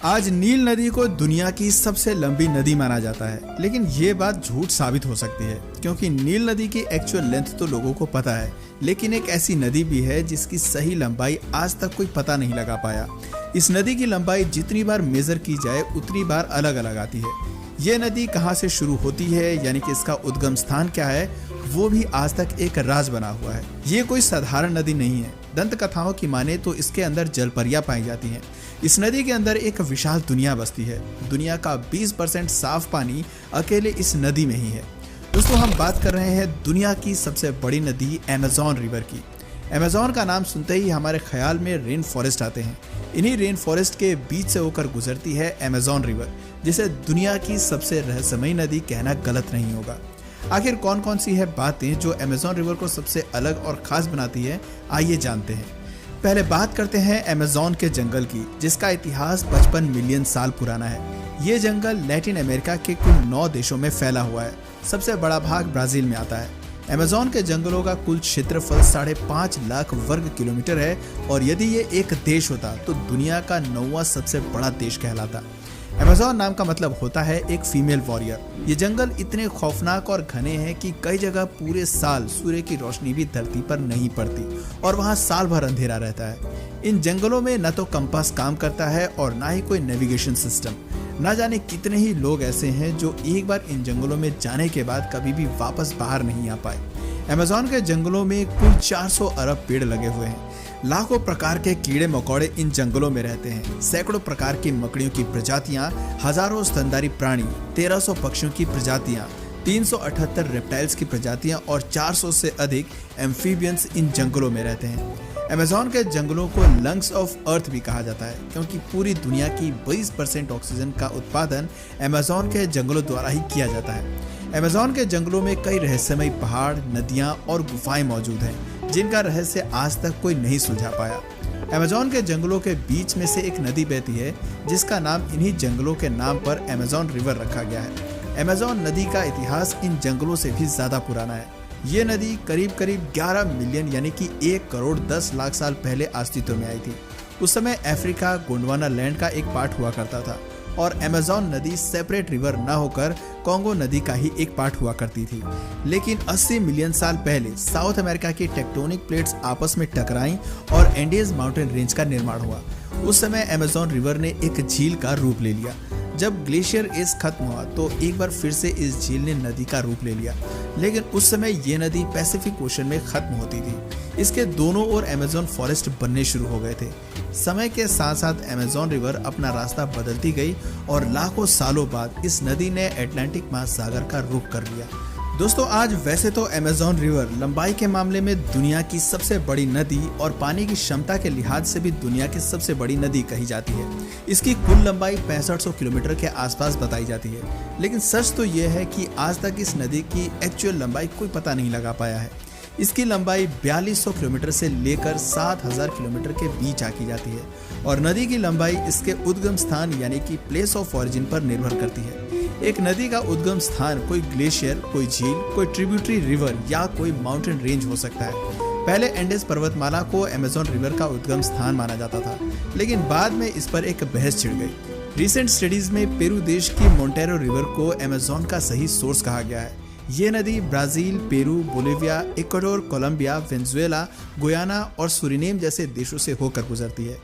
आज नील नदी को दुनिया की सबसे लंबी नदी माना जाता है, लेकिन ये बात झूठ साबित हो सकती है क्योंकि नील नदी की एक्चुअल लेंथ तो लोगों को पता है, लेकिन एक ऐसी नदी भी है जिसकी सही लंबाई आज तक कोई पता नहीं लगा पाया। इस नदी की लंबाई जितनी बार मेजर की जाए उतनी बार अलग अलग आती है। ये नदी कहाँ से शुरू होती है, यानी कि इसका उद्गम स्थान क्या है, वो भी आज तक एक राज बना हुआ है। ये कोई साधारण नदी नहीं है। दंत कथाओं की माने तो इसके अंदर जलपरियां पाई जाती हैं। इस नदी के अंदर एक विशाल दुनिया बसती है। दुनिया का 20% साफ पानी अकेले इस नदी में ही है। दोस्तों, हम बात कर रहे हैं दुनिया की सबसे बड़ी नदी अमेज़न रिवर की। अमेज़न का नाम सुनते ही हमारे ख्याल में रेन फॉरेस्ट आते हैं। इन्हीं रेन फॉरेस्ट के बीच से होकर गुजरती है अमेज़न रिवर, जिसे दुनिया की सबसे रहस्यमयी नदी कहना गलत नहीं होगा। आखिर कौन कौन सी है बातें जो अमेज़न रिवर को सबसे अलग और खास बनाती है, आइए जानते हैं। पहले बात करते हैं अमेज़न के जंगल की, जिसका इतिहास 55 मिलियन साल पुराना है। ये जंगल लैटिन अमेरिका के कुल 9 देशों में फैला हुआ है। सबसे बड़ा भाग ब्राजील में आता है। अमेज़न के जंगलों का कुल क्षेत्रफल 5.5 लाख वर्ग किलोमीटर है और यदि ये एक देश होता तो दुनिया का 9वां सबसे बड़ा देश कहलाता। अमेज़न नाम का मतलब होता है एक फीमेल वॉरियर। ये जंगल इतने खौफनाक और घने हैं कि कई जगह पूरे साल सूर्य की रोशनी भी धरती पर नहीं पड़ती और वहाँ साल भर अंधेरा रहता है। इन जंगलों में न तो कंपास काम करता है और ना ही कोई नेविगेशन सिस्टम। ना जाने कितने ही लोग ऐसे हैं जो एक बार इन जंगलों में जाने के बाद कभी भी वापस बाहर नहीं आ पाए। अमेज़न के जंगलों में कुल 400 अरब पेड़ लगे हुए हैं। लाखों प्रकार के कीड़े मकोड़े इन जंगलों में रहते हैं। सैकड़ों प्रकार की मकड़ियों की प्रजातियां, हजारों स्तनधारी प्राणी, 1300 पक्षियों की प्रजातियां, 378 रेप्टाइल्स की प्रजातियां और 400 से अधिक एम्फीबियंस इन जंगलों में रहते हैं। अमेज़न के जंगलों को लंग्स ऑफ अर्थ भी कहा जाता है क्योंकि पूरी दुनिया की 20% ऑक्सीजन का उत्पादन अमेज़न के जंगलों द्वारा ही किया जाता है। अमेज़न के जंगलों में कई रहस्यमयी पहाड़, नदियां और गुफाएं मौजूद हैं, जिनका रहस्य आज तक कोई नहीं सुलझा पाया। अमेज़न के जंगलों के बीच में से एक नदी बहती है जिसका नाम इन्हीं जंगलों के नाम पर अमेज़न रिवर रखा गया है। अमेज़न नदी का इतिहास इन जंगलों से भी ज्यादा पुराना है। ये नदी करीब 11 मिलियन यानी कि 1 करोड़ 10 लाख साल पहले अस्तित्व में आई थी। उस समय अफ्रीका गोंडवाना लैंड का एक पार्ट हुआ करता था और अमेज़न नदी सेपरेट रिवर न होकर कॉन्गो नदी का ही एक पार्ट हुआ करती थी। लेकिन 80 मिलियन साल पहले साउथ अमेरिका की टेक्टोनिक प्लेट्स आपस में टकराईं और एंडीज माउंटेन रेंज का निर्माण हुआ। उस समय अमेज़न रिवर ने एक झील का रूप ले लिया। जब ग्लेशियर एज खत्म हुआ तो एक बार फिर से इस झील ने नदी का रूप ले लिया, लेकिन उस समय ये नदी पैसिफिक ओशन में खत्म होती थी। इसके दोनों ओर अमेज़न फॉरेस्ट बनने शुरू हो गए थे। समय के साथ साथ अमेज़न रिवर अपना रास्ता बदलती गई और लाखों सालों बाद इस नदी ने अटलांटिक महासागर का रुख कर लिया। दोस्तों, आज वैसे तो अमेज़न रिवर लंबाई के मामले में दुनिया की सबसे बड़ी नदी और पानी की क्षमता के लिहाज से भी दुनिया की सबसे बड़ी नदी कही जाती है। इसकी कुल लंबाई 6500 किलोमीटर के आसपास बताई जाती है, लेकिन सच तो यह है कि आज तक इस नदी की एक्चुअल लंबाई कोई पता नहीं लगा पाया है। इसकी लंबाई 4200 किलोमीटर से लेकर 7000 किलोमीटर के बीच आकी जाती है और नदी की लंबाई इसके उद्गम स्थान यानी कि प्लेस ऑफ ऑरिजिन पर निर्भर करती है। एक नदी का उद्गम स्थान कोई ग्लेशियर, कोई झील, कोई ट्रिब्यूटरी रिवर या कोई माउंटेन रेंज हो सकता है। पहले एंडेस पर्वतमाला को अमेज़न रिवर का उद्गम स्थान माना जाता था, लेकिन बाद में इस पर एक बहस छिड़ गई। रिसेंट स्टडीज में पेरू देश की मोंटेरो रिवर को अमेज़न का सही सोर्स कहा गया है। ये नदी Brazil, Peru, Bolivia, Ecuador, Colombia, Venezuela, Guyana और सुरिनेम जैसे देशों से होकर गुजरती है।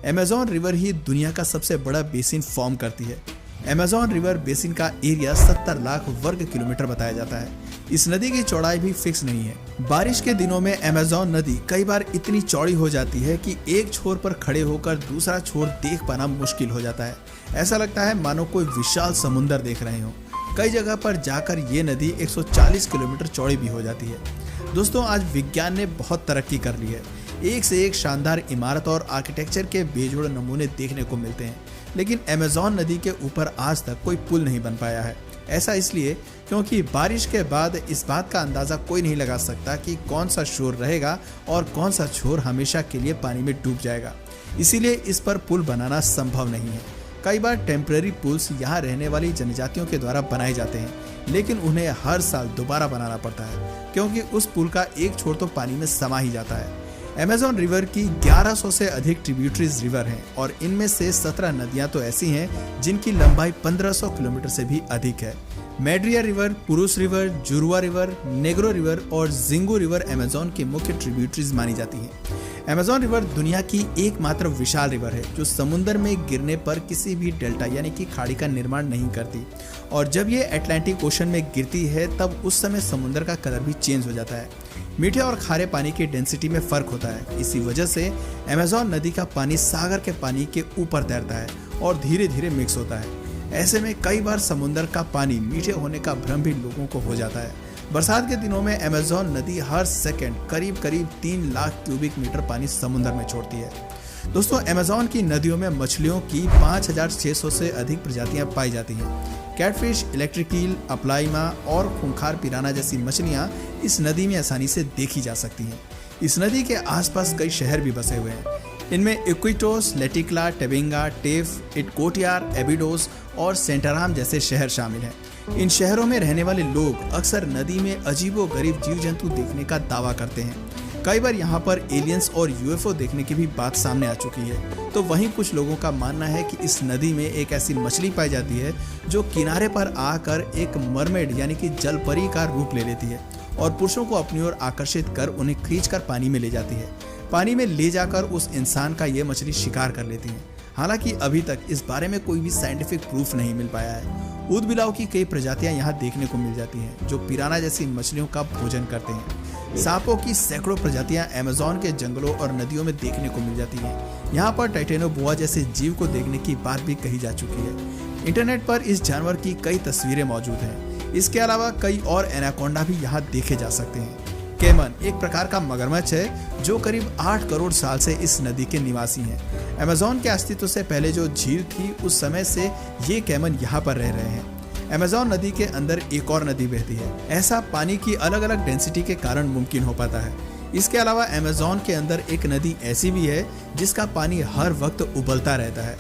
अमेज़न रिवर ही दुनिया का सबसे बड़ा बेसिन फॉर्म करती है। अमेज़न रिवर बेसिन का एरिया 70 लाख वर्ग किलोमीटर बताया जाता है। इस नदी की चौड़ाई भी फिक्स नहीं है। बारिश के दिनों में अमेज़न नदी कई बार इतनी चौड़ी हो जाती है कि एक छोर पर खड़े होकर दूसरा छोर देख पाना मुश्किल हो जाता है। ऐसा लगता है मानो कोई विशाल समुंदर देख रहे हो। कई जगह पर जाकर ये नदी 140 किलोमीटर चौड़ी भी हो जाती है। दोस्तों, आज विज्ञान ने बहुत तरक्की कर ली है। एक से एक शानदार इमारत और आर्किटेक्चर के बेजोड़ नमूने देखने को मिलते हैं, लेकिन अमेज़न नदी के ऊपर आज तक कोई पुल नहीं बन पाया है। ऐसा इसलिए क्योंकि बारिश के बाद इस बात का अंदाजा कोई नहीं लगा सकता कि कौन सा छोर रहेगा और कौन सा छोर हमेशा के लिए पानी में डूब जाएगा। इसीलिए इस पर पुल बनाना संभव नहीं है। कई बार टेम्परेरी पुल्स यहाँ रहने वाली जनजातियों के द्वारा बनाए जाते हैं, लेकिन उन्हें हर साल दोबारा बनाना पड़ता है क्योंकि उस पुल का एक छोर तो पानी में समा ही जाता है। अमेज़न रिवर की 1100 से अधिक ट्रिब्यूटरीज रिवर हैं और इनमें से 17 नदियां तो ऐसी हैं जिनकी लंबाई 1500 किलोमीटर से भी अधिक है। मेड्रिया रिवर, पुरुष रिवर, जुरुआ रिवर, नेग्रो रिवर और जिंगू रिवर अमेज़न की मुख्य ट्रिब्यूटरीज मानी जाती हैं। अमेज़न रिवर दुनिया की एकमात्र विशाल रिवर है जो समुद्र में गिरने पर किसी भी डेल्टा यानी कि खाड़ी का निर्माण नहीं करती, और जब ये अटलांटिक ओशन में गिरती है तब उस समय समुद्र का कलर भी चेंज हो जाता है। मीठे और खारे पानी की डेंसिटी में फर्क होता है। इसी वजह से अमेज़न नदी का पानी सागर के पानी के ऊपर तैरता है और धीरे धीरे मिक्स होता है। ऐसे में कई बार समुद्र का पानी मीठे होने का भ्रम भी लोगों को हो जाता है। बरसात के दिनों में अमेज़न नदी हर सेकंड करीब 3 लाख क्यूबिक मीटर पानी समुद्र में छोड़ती है। दोस्तों, अमेज़न की नदियों में मछलियों की 5600 से अधिक प्रजातियां पाई जाती हैं। कैटफिश, इलेक्ट्रिक ईल, अपलाइमा और खूंखार पिराना जैसी मछलियां इस नदी में आसानी से देखी जा सकती हैं। इस नदी के आसपास कई शहर भी बसे हुए हैं। इनमें इक्विटोस, लेटिक्ला, टेबिंगा, टेफ, इटकोटियार, एबिडोस और सेंटाराम जैसे शहर शामिल हैं। इन शहरों में रहने वाले लोग अक्सर नदी में अजीबोगरीब जीव जंतु देखने का दावा करते हैं। कई बार यहाँ पर एलियंस और यूएफओ देखने की भी बात सामने आ चुकी है। तो वहीं कुछ लोगों का मानना है कि इस नदी में एक ऐसी मछली पाई जाती है जो किनारे पर आकर एक मरमेड यानी कि जलपरी का रूप ले लेती है और पुरुषों को अपनी ओर आकर्षित कर उन्हें खींचकर पानी में ले जाती है। पानी में ले जाकर उस इंसान का ये मछली शिकार कर लेती है। हालांकि अभी तक इस बारे में कोई भी साइंटिफिक प्रूफ नहीं मिल पाया है। ऊदबिलाव की कई प्रजातियां यहाँ देखने को मिल जाती हैं जो पिराना जैसी मछलियों का भोजन करते हैं। सांपों की सैकड़ों प्रजातियां अमेज़न के जंगलों और नदियों में देखने को मिल जाती हैं। यहाँ पर टाइटेनोबोआ जैसे जीव को देखने की बात भी कही जा चुकी है। इंटरनेट पर इस जानवर की कई तस्वीरें मौजूद हैं। इसके अलावा कई और एनाकोंडा भी यहाँ देखे जा सकते हैं। कैमन एक प्रकार का मगरमच्छ है जो करीब 8 करोड़ साल से इस नदी के निवासी हैं। अमेज़न के अस्तित्व से पहले जो झील थी उस समय से ये कैमन यहाँ पर रह रहे हैं। अमेज़न नदी के अंदर एक और नदी बहती है। ऐसा पानी की अलग अलग डेंसिटी के कारण मुमकिन हो पाता है। इसके अलावा अमेज़न के अंदर एक नदी ऐसी भी है जिसका पानी हर वक्त उबलता रहता है।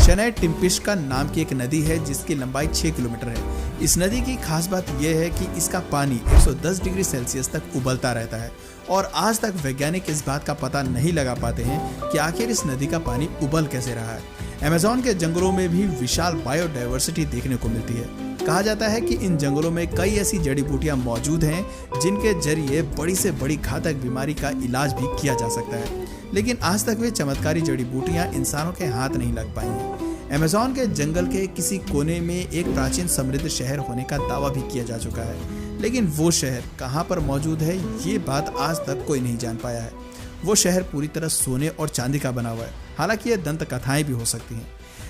शनाई टिम्पिश नाम की एक नदी है जिसकी लंबाई 6 किलोमीटर है। इस नदी की खास बात यह है कि इसका पानी 110 डिग्री सेल्सियस तक उबलता रहता है और आज तक वैज्ञानिक इस बात का पता नहीं लगा पाते हैं कि आखिर इस नदी का पानी उबल कैसे रहा है। अमेज़न के जंगलों में भी विशाल बायोडायवर्सिटी देखने को मिलती है। कहा जाता है कि इन जंगलों में कई ऐसी जड़ी बूटियां मौजूद हैं जिनके जरिए बड़ी से बड़ी घातक बीमारी का इलाज भी किया जा सकता है, लेकिन आज तक वे चमत्कारी जड़ी बूटियां इंसानों के हाथ नहीं लग पाई हैं। अमेज़न के जंगल के किसी कोने में एक प्राचीन समृद्ध शहर होने का दावा भी किया जा चुका है, लेकिन वो शहर कहाँ पर मौजूद है ये बात आज तक कोई नहीं जान पाया है। वो शहर पूरी तरह सोने और चांदी का बना हुआ है। हालांकि ये दंत कथाएं भी हो सकती हैं।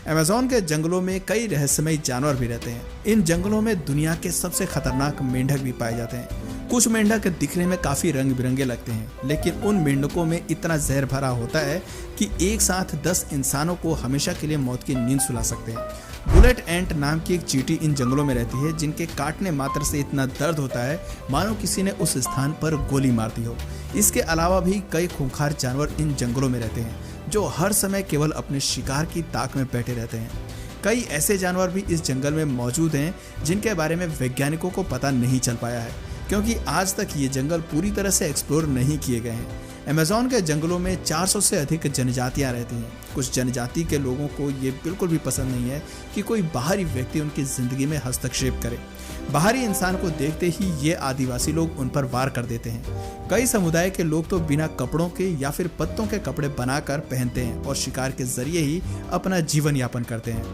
अमेज़न के जंगलों में कई रहस्यमयी जानवर भी रहते हैं। इन जंगलों में दुनिया के सबसे खतरनाक मेंढक भी पाए जाते हैं। कुछ मेंढक दिखने में काफी रंग बिरंगे लगते हैं, लेकिन उन मेंढकों में इतना जहर भरा होता है कि एक साथ 10 इंसानों को हमेशा के लिए मौत की नींद सुला सकते हैं। बुलेट एंट नाम की एक चींटी इन जंगलों में रहती है जिनके काटने मात्र से इतना दर्द होता है मानो किसी ने उस स्थान पर गोली मार दी हो। इसके अलावा भी कई खूंखार जानवर इन जंगलों में रहते हैं जो हर समय केवल अपने शिकार की ताक में बैठे रहते हैं। कई ऐसे जानवर भी इस जंगल में मौजूद हैं जिनके बारे में वैज्ञानिकों को पता नहीं चल पाया है, क्योंकि आज तक ये जंगल पूरी तरह से एक्सप्लोर नहीं किए गए हैं। अमेज़न के जंगलों में 400 से अधिक जनजातियां रहती हैं। कुछ जनजाति के लोगों को ये बिल्कुल भी पसंद नहीं है कि कोई बाहरी व्यक्ति उनकी जिंदगी में हस्तक्षेप करे। बाहरी इंसान को देखते ही ये आदिवासी लोग उन पर वार कर देते हैं। कई समुदाय के लोग तो बिना कपड़ों के या फिर पत्तों के कपड़े बनाकर पहनते हैं और शिकार के जरिए ही अपना जीवन यापन करते हैं।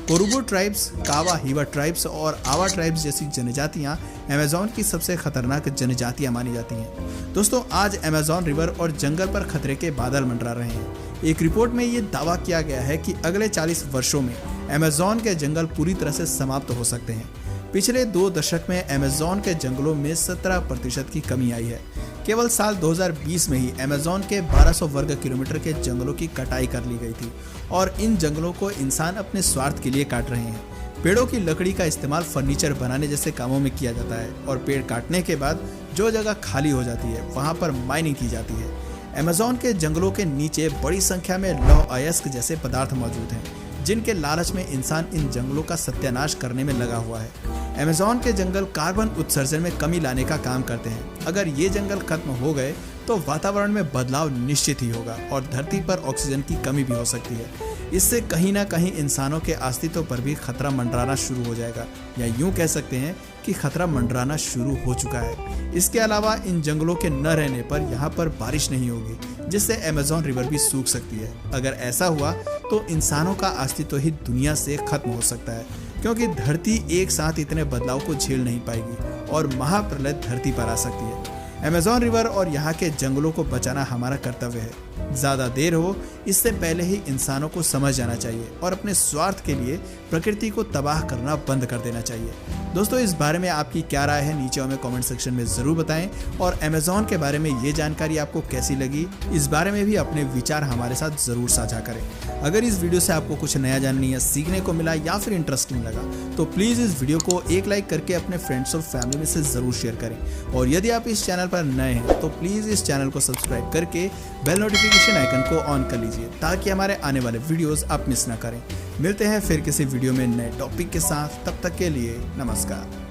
कोरुबो ट्राइब्स, कावा हिवा ट्राइब्स और आवा ट्राइब्स जैसी जनजातियां अमेज़न की सबसे खतरनाक जनजातियां मानी जाती हैं। दोस्तों, आज अमेज़न रिवर और जंगल पर खतरे के बादल मंडरा रहे हैं। एक रिपोर्ट में ये दावा किया गया है कि अगले 40 वर्षों में अमेज़न के जंगल पूरी तरह से समाप्त हो सकते हैं। पिछले 2 दशक में अमेज़न के जंगलों में 17% की कमी आई है। केवल साल 2020 में ही अमेज़न के 1200 वर्ग किलोमीटर के जंगलों की कटाई कर ली गई थी और इन जंगलों को इंसान अपने स्वार्थ के लिए काट रहे हैं। पेड़ों की लकड़ी का इस्तेमाल फर्नीचर बनाने जैसे कामों में किया जाता है और पेड़ काटने के बाद जो जगह खाली हो जाती है वहां पर माइनिंग की जाती है। अमेज़न के जंगलों के नीचे बड़ी संख्या में लौह अयस्क जैसे पदार्थ मौजूद हैं जिनके लालच में इंसान इन जंगलों का सत्यानाश करने में लगा हुआ है। अमेज़न के जंगल कार्बन उत्सर्जन में कमी लाने का काम करते हैं। अगर ये जंगल खत्म हो गए तो वातावरण में बदलाव निश्चित ही होगा और धरती पर ऑक्सीजन की कमी भी हो सकती है। इससे कहीं ना कहीं इंसानों के अस्तित्व पर भी खतरा मंडराना शुरू हो जाएगा, या यूं कह सकते हैं कि खतरा मंडराना शुरू हो चुका है। इसके अलावा इन जंगलों के न रहने पर यहाँ पर बारिश नहीं होगी, जिससे अमेज़न रिवर भी सूख सकती है। अगर ऐसा हुआ तो इंसानों का अस्तित्व ही दुनिया से खत्म हो सकता है, क्योंकि धरती एक साथ इतने बदलाव को झेल नहीं पाएगी और महाप्रलय धरती पर आ सकती है। अमेज़न रिवर और यहाँ के जंगलों को बचाना हमारा कर्तव्य है। ज़्यादा देर हो इससे पहले ही इंसानों को समझ जाना चाहिए और अपने स्वार्थ के लिए प्रकृति को तबाह करना बंद कर देना चाहिए। दोस्तों, इस बारे में आपकी क्या राय है नीचे हमें कमेंट सेक्शन में ज़रूर बताएं, और अमेज़न के बारे में ये जानकारी आपको कैसी लगी इस बारे में भी अपने विचार हमारे साथ ज़रूर साझा करें। अगर इस वीडियो से आपको कुछ नया जानने या सीखने को मिला या फिर इंटरेस्टिंग लगा तो प्लीज़ इस वीडियो को एक लाइक करके अपने फ्रेंड्स और फैमिली में से ज़रूर शेयर करें। और यदि आप इस चैनल पर नए हैं तो प्लीज़ इस चैनल को सब्सक्राइब करके बेल नोटिफिकेशन आइकन को ऑन कर लीजिए, ताकि हमारे आने वाले वीडियोस आप मिस ना करें। मिलते हैं फिर किसी वीडियो में नए टॉपिक के साथ, तब तक के लिए नमस्कार।